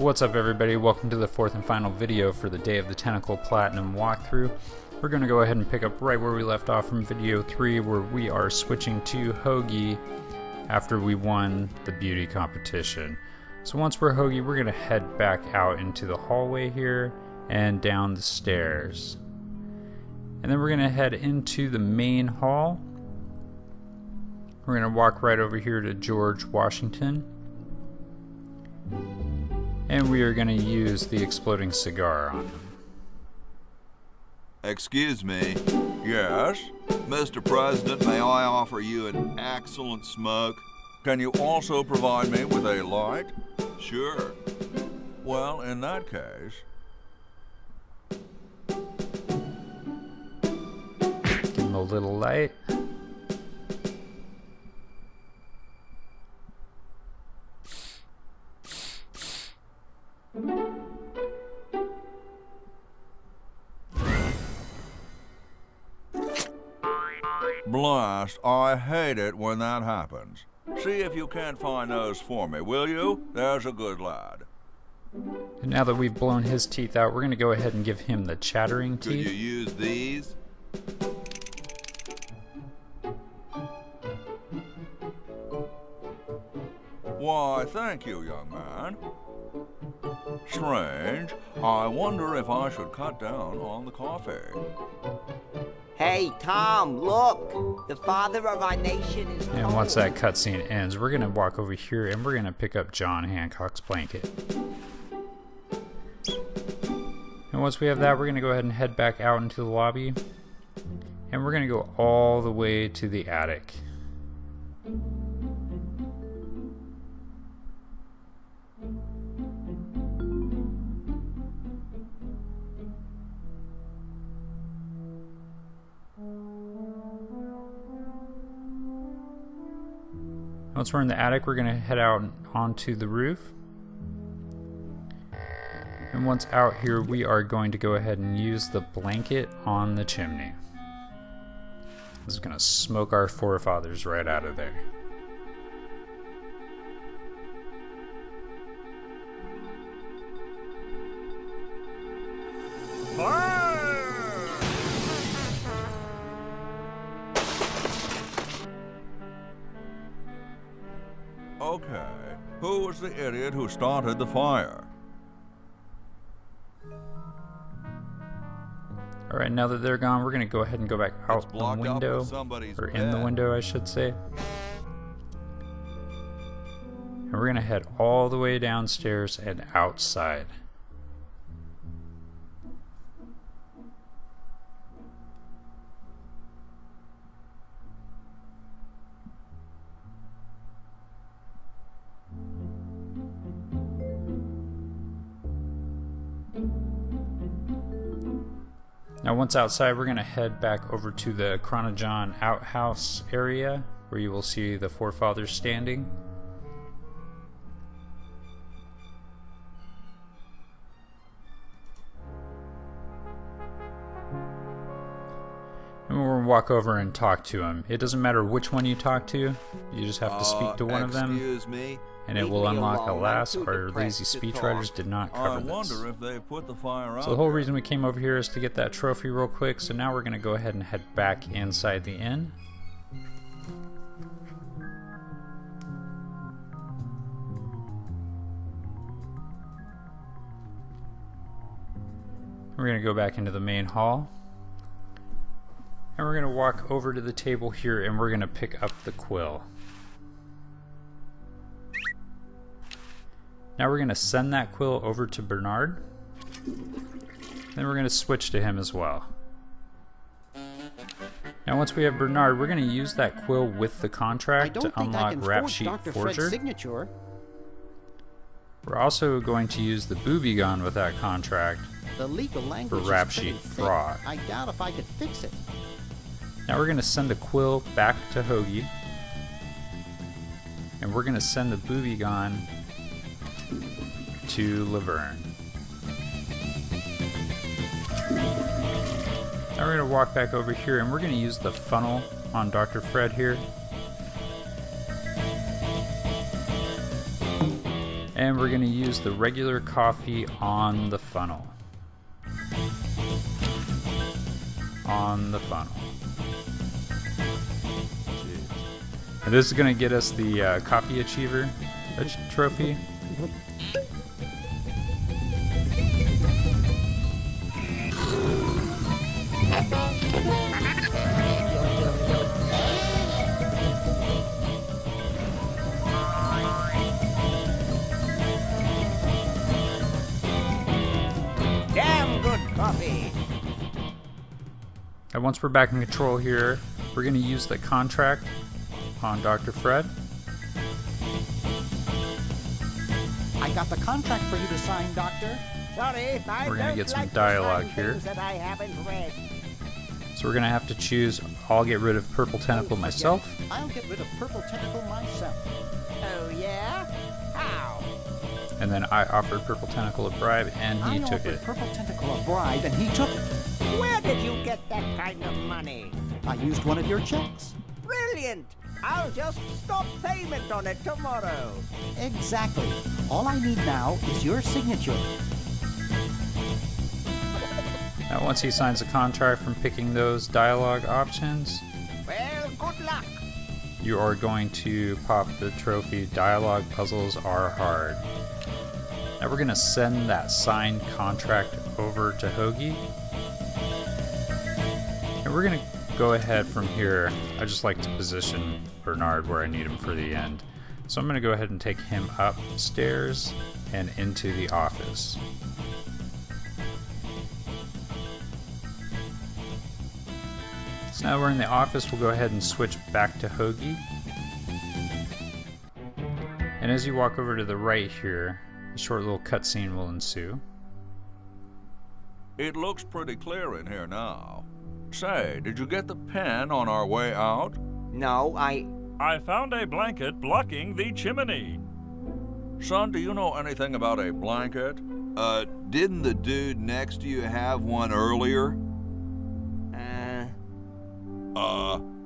What's up everybody, welcome to the fourth and final video for the Day of the Tentacle Platinum walkthrough. We're going to go ahead and pick up right where we left off from video 3, where we are switching to Hoagie after we won the beauty competition. So once we're Hoagie, we're going to head back out into the hallway here and down the stairs. And then we're going to head into the main hall. We're going to walk right over here to George Washington. And we are going to use the exploding cigar on him. Excuse me. Yes? Mr. President, may I offer you an excellent smoke? Can you also provide me with a light? Sure. Well, in that case... Give him a little light. Blast, I hate it when that happens. See if you can't find those for me, will you? There's a good lad. And now that we've blown his teeth out, we're going to go ahead and give him the chattering teeth. Could you use these? Why, thank you, young man. Strange. I wonder if I should cut down on the coffee. Hey, Tom, look! The father of our nation is home. And once that cutscene ends, we're going to walk over here and we're going to pick up John Hancock's blanket. And once we have that, we're going to go ahead and head back out into the lobby. And we're going to go all the way to the attic. Once we're in the attic, we're going to head out onto the roof. And once out here, we are going to go ahead and use the blanket on the chimney. This is going to smoke our forefathers right out of there. Okay, who was the idiot who started the fire? Alright, now that they're gone, we're going to go ahead and go back out the window, or in the window I should say. And we're going to head all the way downstairs and outside. Now once outside, we're going to head back over to the Chronojon outhouse area, where you will see the forefathers standing. And we're going to walk over and talk to him. It doesn't matter which one you talk to, you just have to speak to one of them. Excuse me? And it will unlock. Alas, our lazy speechwriters did not cover this. I wonder if they put the fire out. So the whole reason we came over here is to get that trophy real quick. So now we're going to go ahead and head back inside the inn. We're going to go back into the main hall. And we're going to walk over to the table here and we're going to pick up the quill. Now we're going to send that quill over to Bernard. Then we're going to switch to him as well. Now once we have Bernard, we're going to use that quill with the contract to unlock Rap Sheet Forger. We're also going to use the booby gun with that contract for Rap Sheet Fraud. I doubt if I could fix it. Now we're going to send the quill back to Hoagie. And we're going to send the booby gun to Laverne. Now we're going to walk back over here and we're going to use the funnel on Dr. Fred here. And we're going to use the regular coffee on the funnel. On the funnel. Jeez. And this is going to get us the Coffee Achiever trophy. Damn good coffee. And once we're back in control here, we're going to use the contract on Dr. Fred. I got the contract for you to sign, Doctor. Sorry, We're going to get some dialogue here. that I haven't read. So we're going to have to choose, I'll get rid of Purple Tentacle myself. I'll get rid of Purple Tentacle myself. Oh yeah? How? And then I offered Purple Tentacle a bribe and he I took offered it. Purple Tentacle a bribe and he took it. Where did you get that kind of money? I used one of your checks. Brilliant! I'll just stop payment on it tomorrow. Exactly. All I need now is your signature. Now once he signs a contract from picking those dialogue options, Well, good luck. you are going to pop the trophy Dialogue Puzzles Are Hard. Now we're going to send that signed contract over to Hoagie. And we're going to go ahead from here. I just like to position Bernard where I need him for the end. So I'm going to go ahead and take him upstairs and into the office. So now we're in the office, we'll go ahead and switch back to Hoagie. And as you walk over to the right here, a short little cutscene will ensue. It looks pretty clear in here now. Say, did you get the pen on our way out? No, I found a blanket blocking the chimney. Son, do you know anything about a blanket? Didn't the dude next to you have one earlier?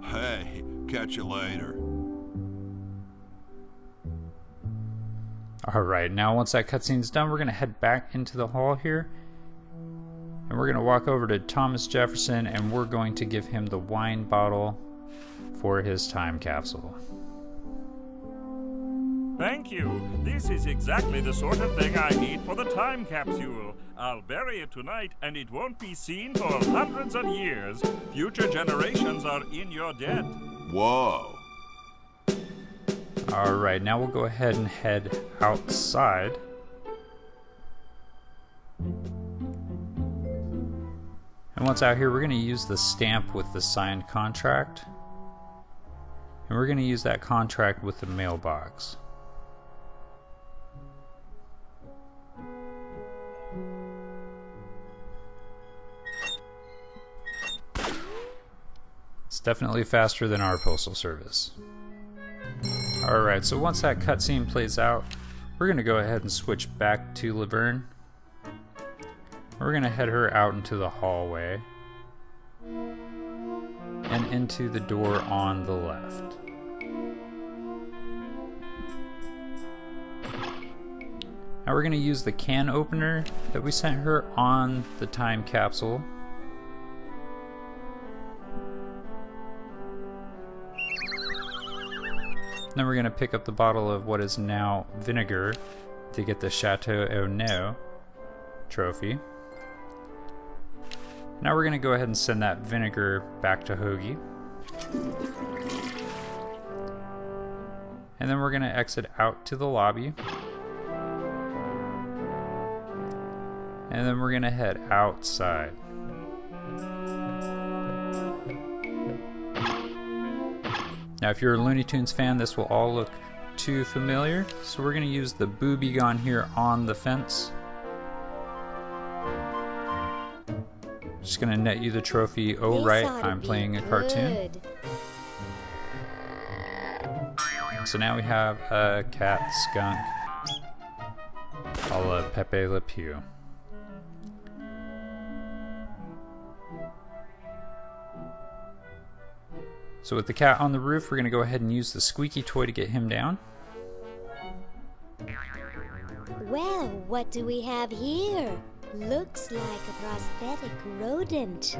Hey, catch you later. Alright, now once that cutscene's done, we're going to head back into the hall here. And we're going to walk over to Thomas Jefferson and we're going to give him the wine bottle for his time capsule. Thank you. This is exactly the sort of thing I need for the time capsule. I'll bury it tonight and it won't be seen for hundreds of years. Future generations are in your debt. Whoa. Alright, now we'll go ahead and head outside. And once out here, we're going to use the stamp with the signed contract. And we're going to use that contract with the mailbox. It's definitely faster than our postal service. Alright, so once that cutscene plays out, we're going to go ahead and switch back to Laverne. We're going to head her out into the hallway and into the door on the left. Now we're going to use the can opener that we sent her on the time capsule. Then we're going to pick up the bottle of what is now vinegar to get the Chateau O'Neill trophy. Now we're going to go ahead and send that vinegar back to Hoagie. And then we're going to exit out to the lobby. And then we're going to head outside. Now if you're a Looney Tunes fan, this will all look too familiar. So we're going to use the booby gun here on the fence. Just going to net you the trophy. Oh right, I'm playing a cartoon. So now we have a cat skunk a la Pepe Le Pew. So with the cat on the roof, we're going to go ahead and use the squeaky toy to get him down. Well, what do we have here? Looks like a prosthetic rodent.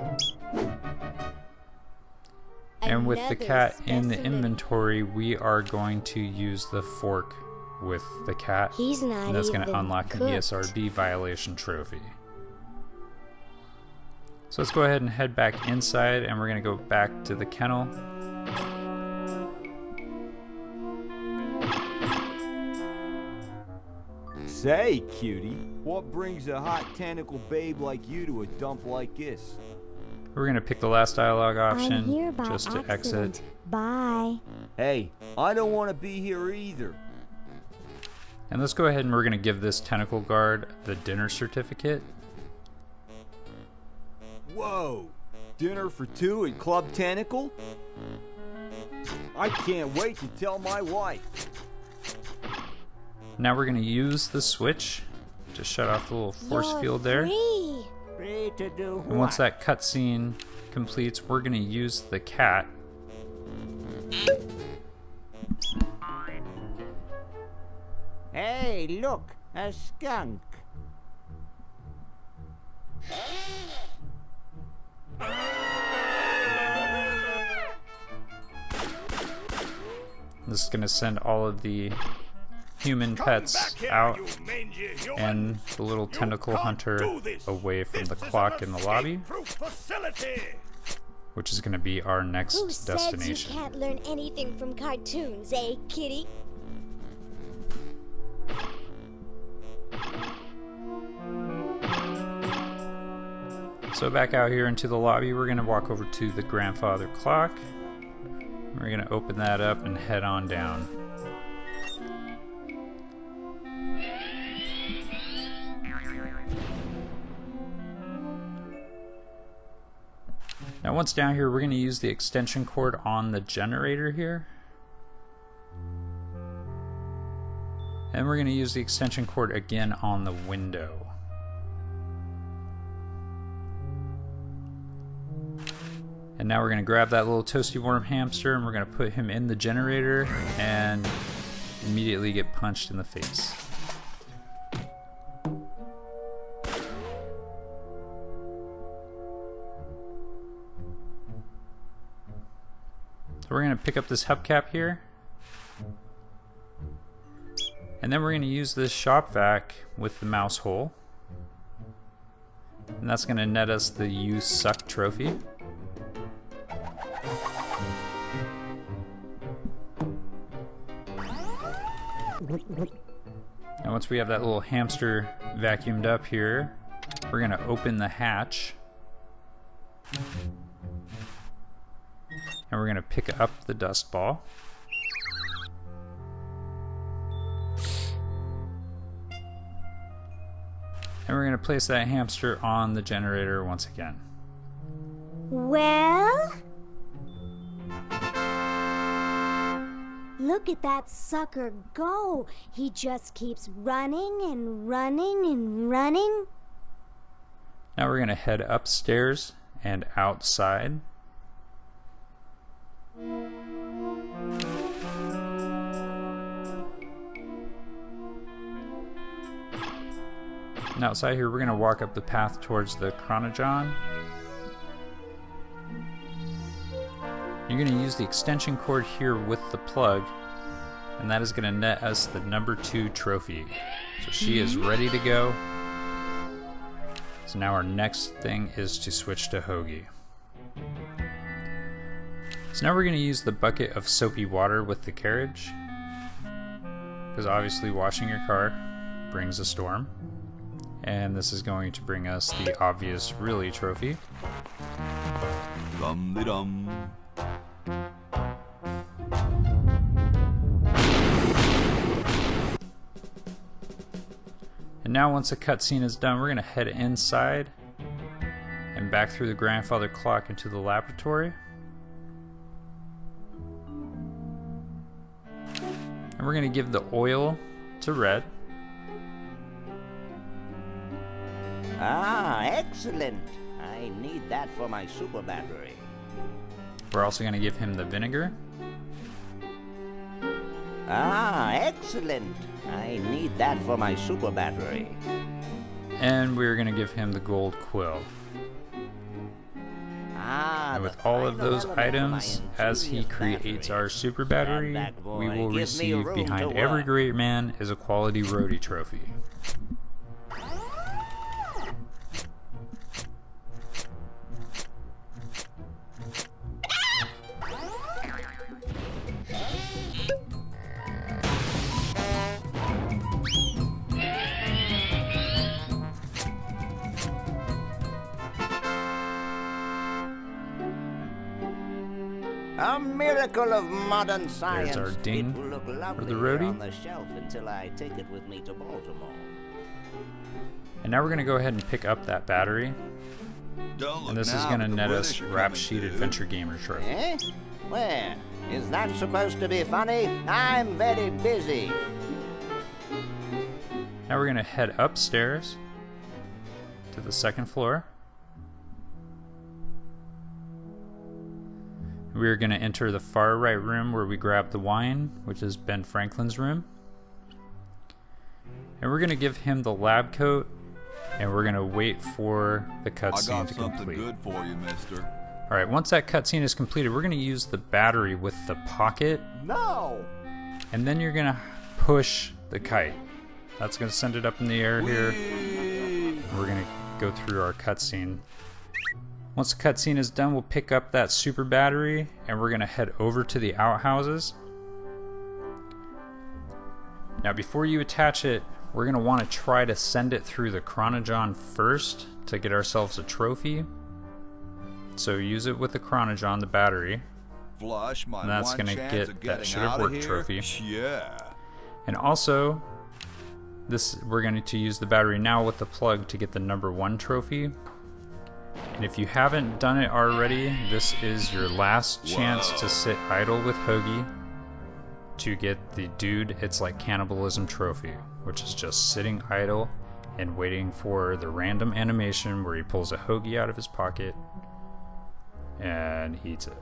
And with the Another cat in the specimen. inventory, we are going to use the fork with the cat. He's not And that's going even to unlock an cooked. ESRB violation trophy. So let's go ahead and head back inside, and we're going to go back to the kennel. Say, cutie, what brings a hot tentacle babe like you to a dump like this? We're going to pick the last dialogue I'm option here by just to accident. exit. Bye. Hey, I don't want to be here either. And let's go ahead and we're going to give this tentacle guard the dinner certificate. Whoa! Dinner for two at Club Tentacle? I can't wait to tell my wife. Now we're going to use the switch to shut off the little force You're field there. free. Free to do And once that cutscene completes, we're going to use the cat. Hey, look, a skunk. This is going to send all of the human pets out and the little tentacle hunter away from the clock in the lobby, which is going to be our next Who says you destination. can't learn anything from cartoons, eh, kitty? So back out here into the lobby, we're going to walk over to the grandfather clock. We're going to open that up and head on down. Now once down here, we're going to use the extension cord on the generator here. And we're going to use the extension cord again on the window. And now we're going to grab that little toasty warm hamster and we're going to put him in the generator and immediately get punched in the face. So we're going to pick up this hubcap here. And then we're going to use this shop vac with the mouse hole. And that's going to net us the You Suck trophy. And once we have that little hamster vacuumed up here, we're going to open the hatch. And we're going to pick up the dust ball. And we're going to place that hamster on the generator once again. Well? Look at that sucker go. He just keeps running and running and running. Now we're going to head upstairs and outside. And outside here, we're going to walk up the path towards the Chronogon. You're going to use the extension cord here with the plug, and that is going to net us the number 2 trophy. So she is ready to go. So now our next thing is to switch to Hoagie. So now we're going to use the bucket of soapy water with the carriage, because obviously washing your car brings a storm. And this is going to bring us the obvious really trophy. Dum-de-dum. And now once the cutscene is done, we're going to head inside and back through the grandfather clock into the laboratory. And we're going to give the oil to Red. Ah, excellent. I need that for my super battery. We're also going to give him the vinegar. Ah, excellent. I need that for my super battery. And we're going to give him the gold quill. Ah, And with all of those items, as he creates our super battery, we will receive behind every great man is a quality roadie trophy. A miracle of modern science. There's our ding It will look lovely the roadie. on the shelf until I take it with me to Baltimore. And now we're going to go ahead and pick up that battery. Don't look And this is now, going to but the net us British are Rap coming, Sheet dude. Adventure Gamer Trophy. Eh? Where? Is that supposed to be funny? I'm very busy. Now we're going to head upstairs to the second floor. We're going to enter the far right room where we grab the wine, which is Ben Franklin's room. And we're going to give him the lab coat, and we're going to wait for the I cutscene got to something complete. good for you, mister. Alright, once that cutscene is completed, we're going to use the battery with the pocket, No! and then you're going to push the kite. That's going to send it up in the air here. We're going to go through our cutscene. Once the cutscene is done, we'll pick up that super battery and we're going to head over to the outhouses. Now before you attach it, we're going to want to try to send it through the Chronogon first to get ourselves a trophy. So use it with the Chronogon, the battery. Flush my And that's one gonna chance get of that getting should have out of worked here. trophy. Yeah. And also, we're going to use the battery now with the plug to get the #1 trophy. And if you haven't done it already, this is your last chance to sit idle with Hoagie to get the Dude It's Like Cannibalism trophy, which is just sitting idle and waiting for the random animation where he pulls a Hoagie out of his pocket and eats it.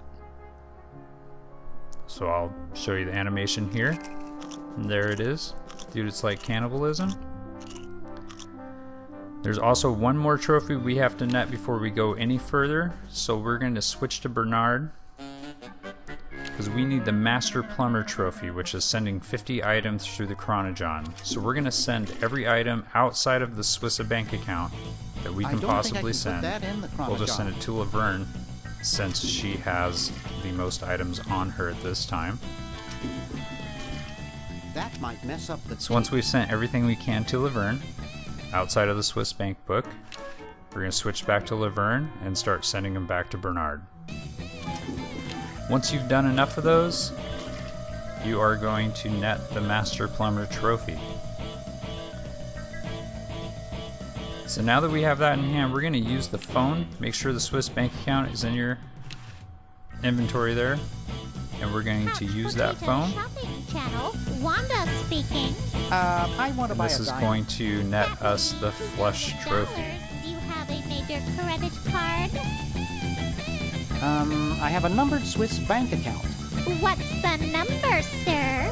So I'll show you the animation here. And there it is. Dude, It's Like Cannibalism. There's also one more trophy we have to net before we go any further. So we're going to switch to Bernard, because we need the Master Plumber trophy, which is sending 50 items through the Chronogon. So we're going to send every item outside of the Swiss bank account that we I can don't think I possibly can put send. that in the We'll just send Chronogon. it to Laverne, since she has the most items on her at this time. That might mess up the So once we've sent everything we can to Laverne, outside of the Swiss bank book, we're going to switch back to Laverne and start sending them back to Bernard. Once you've done enough of those, you are going to net the Master Plumber trophy. So now that we have that in hand, we're going to use the phone. Make sure the Swiss bank account is in your inventory there. And we're going to use that phone. Shopping channel. Wanda speaking. I want to And buy this a is diamond. going to net us the Flush trophy. Do you have a major credit card? I have a numbered Swiss bank account. What's the number, sir?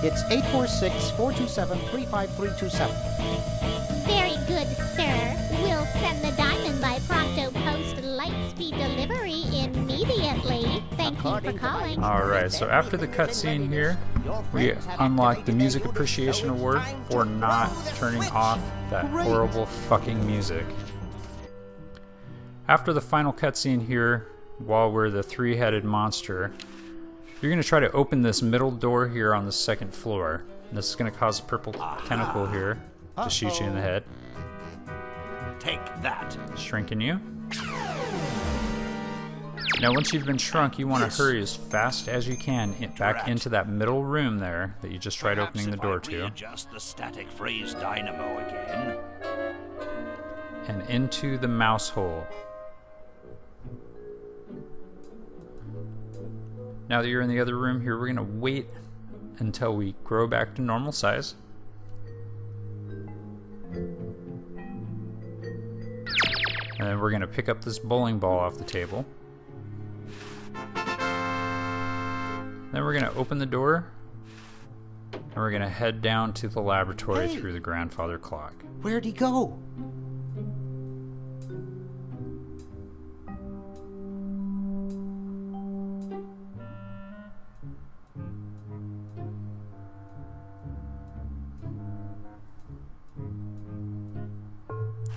It's 846-427-35327. Very good, sir. We'll send the diamond by pronto post lightspeed delivery immediately. Thank you for calling. Alright, so after the cutscene here, we unlock the Music Appreciation Award for not turning off that horrible fucking music. After the final cutscene here, while we're the three-headed monster, you're going to try to open this middle door here on the second floor. And this is going to cause a purple tentacle here to shoot you in the head, Take that. shrinking you. Now once you've been shrunk, you want to hurry as fast as you can back into that middle room there that you just tried Perhaps opening the if door I to, readjust the static freeze dynamo again. and into the mouse hole. Now that you're in the other room here, we're going to wait until we grow back to normal size. And then we're going to pick up this bowling ball off the table. Then we're going to open the door, and we're going to head down to the laboratory Hey. through the grandfather clock. Where'd he go?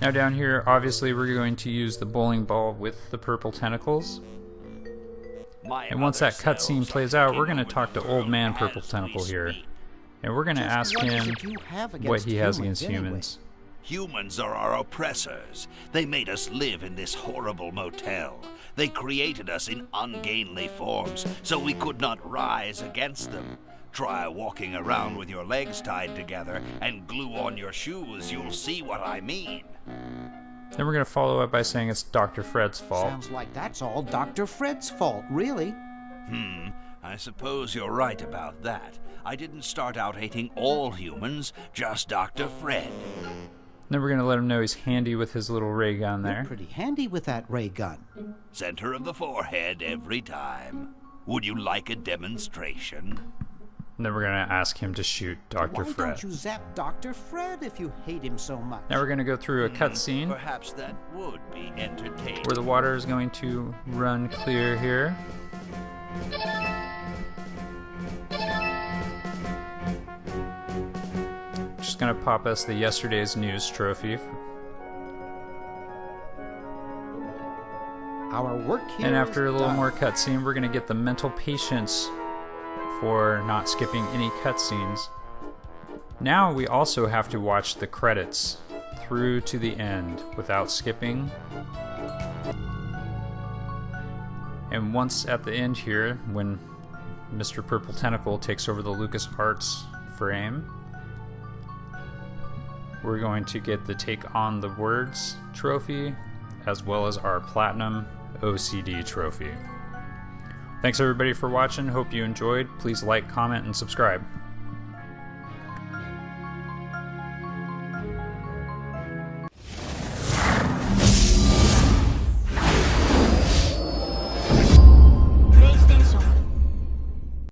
Now down here, obviously we're going to use the bowling ball with the purple tentacles. And once that cutscene plays out, we're going to talk to Old Man Purple Tentacle here. And we're going to Just ask what is him it you have what against he has humans against anyway? humans. Humans are our oppressors. They made us live in this horrible motel. They created us in ungainly forms, so we could not rise against them. Try walking around with your legs tied together and glue on your shoes, you'll see what I mean. Then we're going to follow up by saying it's Dr. Fred's fault. Sounds like that's all Dr. Fred's fault, really. I suppose you're right about that. I didn't start out hating all humans, just Dr. Fred. Then we're going to let him know he's handy with his little ray gun there. You're pretty handy with that ray gun. Center of the forehead every time. Would you like a demonstration? And then we're going to ask him to shoot Dr. Why Fred. don't you zap Dr. Fred if you hate him so much? Now we're going to go through a cutscene Perhaps that would be entertaining. where the water is going to run clear here. Just going to pop us the yesterday's news trophy. Our work here And after a is little done. more cutscene, we're going to get the mental patience for not skipping any cutscenes. Now we also have to watch the credits through to the end without skipping. And once at the end here, when Mr. Purple Tentacle takes over the LucasArts frame, we're going to get the Take on the Words trophy, as well as our Platinum OCD trophy. Thanks everybody for watching. Hope you enjoyed. Please like, comment, and subscribe.